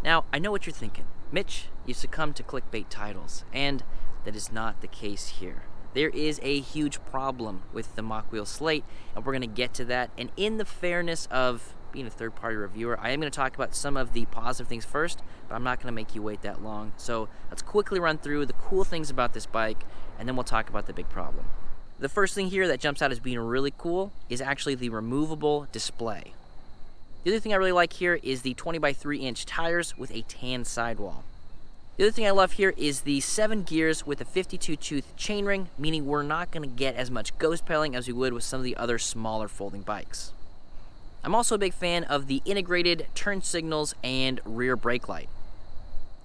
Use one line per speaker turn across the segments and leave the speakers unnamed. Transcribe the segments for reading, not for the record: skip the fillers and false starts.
Now, I know what you're thinking. Mitch, you succumb to clickbait titles, and that is not the case here. There is a huge problem with the Mokwheel Slate, and we're going to get to that. And in the fairness of being a third-party reviewer, I am going to talk about some of the positive things first, but I'm not going to make you wait that long. So let's quickly run through the cool things about this bike, and then we'll talk about the big problem. The first thing here that jumps out as being really cool is actually the removable display. The other thing I really like here is the 20 by 3 inch tires with a tan sidewall. The other thing I love here is the 7 gears with a 52 tooth chainring, meaning we're not going to get as much ghost pedaling as we would with some of the other smaller folding bikes. I'm also a big fan of the integrated turn signals and rear brake light.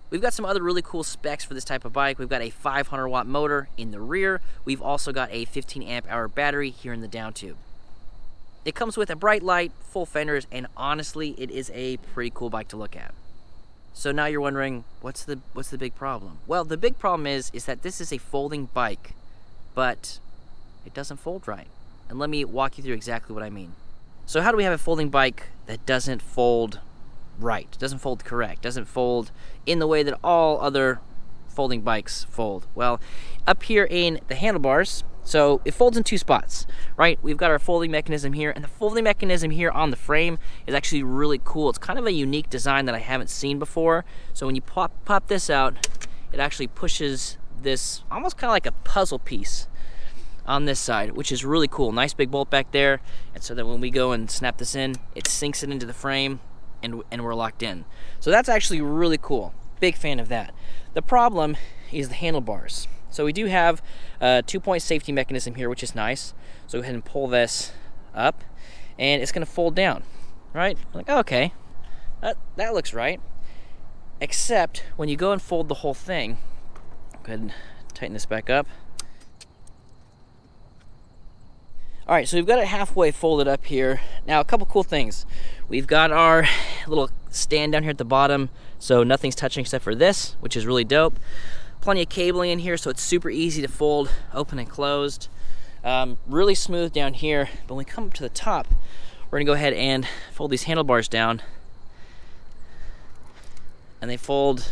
We've got some other really cool specs for this type of bike. We've got a 500 watt motor in the rear. We've also got a 15 amp hour battery here in the down tube. It comes with a bright light, full fenders, and honestly, it is a pretty cool bike to look at. So now you're wondering, what's the big problem? Well, the big problem is that this is a folding bike, but it doesn't fold right. And let me walk you through exactly what I mean. So how do we have a folding bike that doesn't fold right, doesn't fold correct, doesn't fold in the way that all other folding bikes fold? Well, up here in the handlebars, so it folds in 2 spots, right? We've got our folding mechanism here, and the folding mechanism here on the frame is actually really cool. It's kind of a unique design that I haven't seen before. So when you pop this out, it actually pushes this almost kind of like a puzzle piece on this side, which is really cool. Nice big bolt back there, and so that when we go and snap this in, it sinks it into the frame, and we're locked in. So that's actually really cool. Big fan of that. The problem is the handlebars. So we do have a 2-point safety mechanism here, which is nice. So go ahead and pull this up, and it's going to fold down, right? Like, okay, that looks right. Except when you go and fold the whole thing, go ahead and tighten this back up. All right, so we've got it halfway folded up here. Now, a couple cool things. We've got our little stand down here at the bottom, so nothing's touching except for this, which is really dope. Plenty of cabling in here, so it's super easy to fold, open and closed. Really smooth down here, but when we come up to the top, we're gonna go ahead and fold these handlebars down, and they fold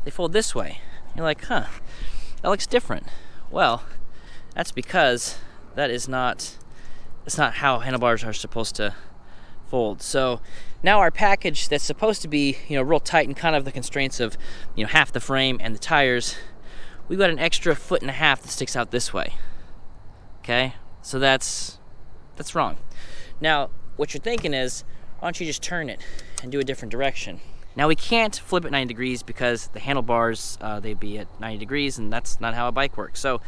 this way. You're like, huh, that looks different. Well, that's because that's not how handlebars are supposed to fold. So now our package that's supposed to be, real tight and kind of the constraints of, half the frame and the tires, we've got an extra 1.5 feet that sticks out this way. Okay, so that's wrong. Now, what you're thinking is, why don't you just turn it and do a different direction? Now, we can't flip it 90 degrees because the handlebars, they'd be at 90 degrees, and that's not how a bike works. So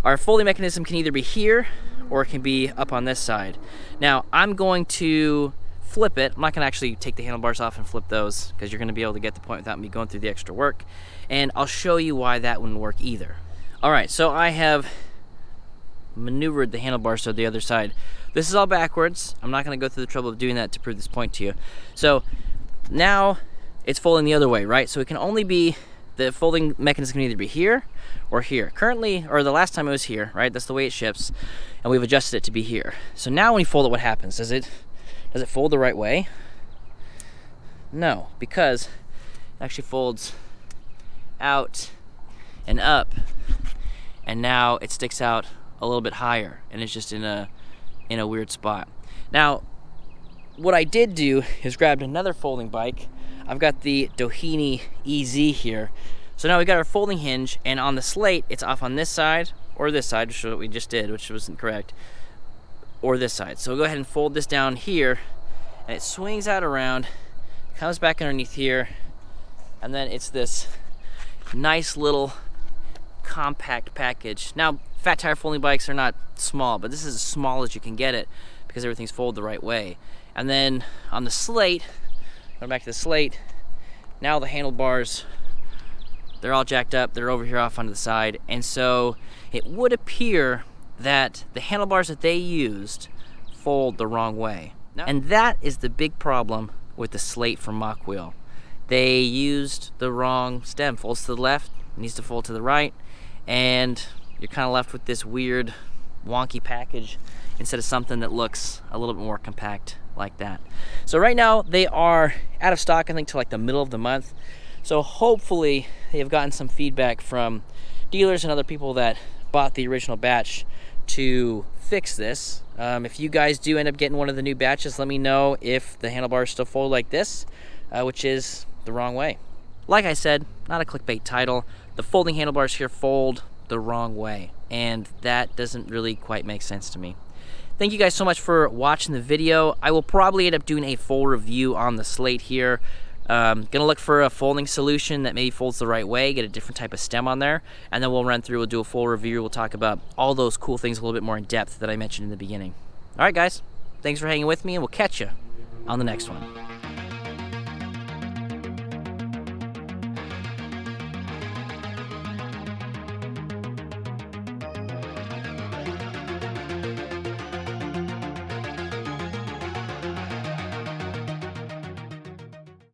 our folding mechanism can either be here or it can be up on this side. Now, I'm going to flip it. I'm not going to actually take the handlebars off and flip those because you're going to be able to get the point without me going through the extra work. And I'll show you why that wouldn't work either. All right, so I have maneuvered the handlebars to the other side. This is all backwards. I'm not going to go through the trouble of doing that to prove this point to you. So now it's folding the other way, right? So it can only be, the folding mechanism can either be here or here. Currently, or the last time it was here, right? That's the way it ships, and we've adjusted it to be here. So now when you fold it, what happens? Does it fold the right way? No, because it actually folds out and up, and now it sticks out a little bit higher, and it's just in a weird spot. Now, what I did do is grabbed another folding bike. I've got the Doheny EZ here. So now we got our folding hinge, and on the Slate, it's off on this side or this side, which is what we just did, which wasn't correct, or this side. So we'll go ahead and fold this down here, and it swings out around, comes back underneath here, and then it's this nice little compact package. Now, fat tire folding bikes are not small, but this is as small as you can get it because everything's folded the right way. And then on the Slate, going back to the Slate, now the handlebars, they're all jacked up, they're over here off onto the side, and so it would appear that the handlebars that they used fold the wrong way. And that is the big problem with the Slate from Mokwheel. They used the wrong stem. Folds to the left, needs to fold to the right, and you're kind of left with this weird, wonky package instead of something that looks a little bit more compact like that. So right now they are out of stock, I think, till like the middle of the month. So hopefully they have gotten some feedback from dealers and other people that bought the original batch to fix this. If you guys do end up getting one of the new batches, let me know if the handlebars still fold like this, which is the wrong way. Like I said, not a clickbait title. The folding handlebars here fold the wrong way, and that doesn't really quite make sense to me. Thank you guys so much for watching the video. I will probably end up doing a full review on the Slate here. Gonna look for a folding solution that maybe folds the right way, get a different type of stem on there, and then we'll run through, we'll do a full review, we'll talk about all those cool things a little bit more in depth that I mentioned in the beginning. All right, guys, thanks for hanging with me, and we'll catch you on the next one.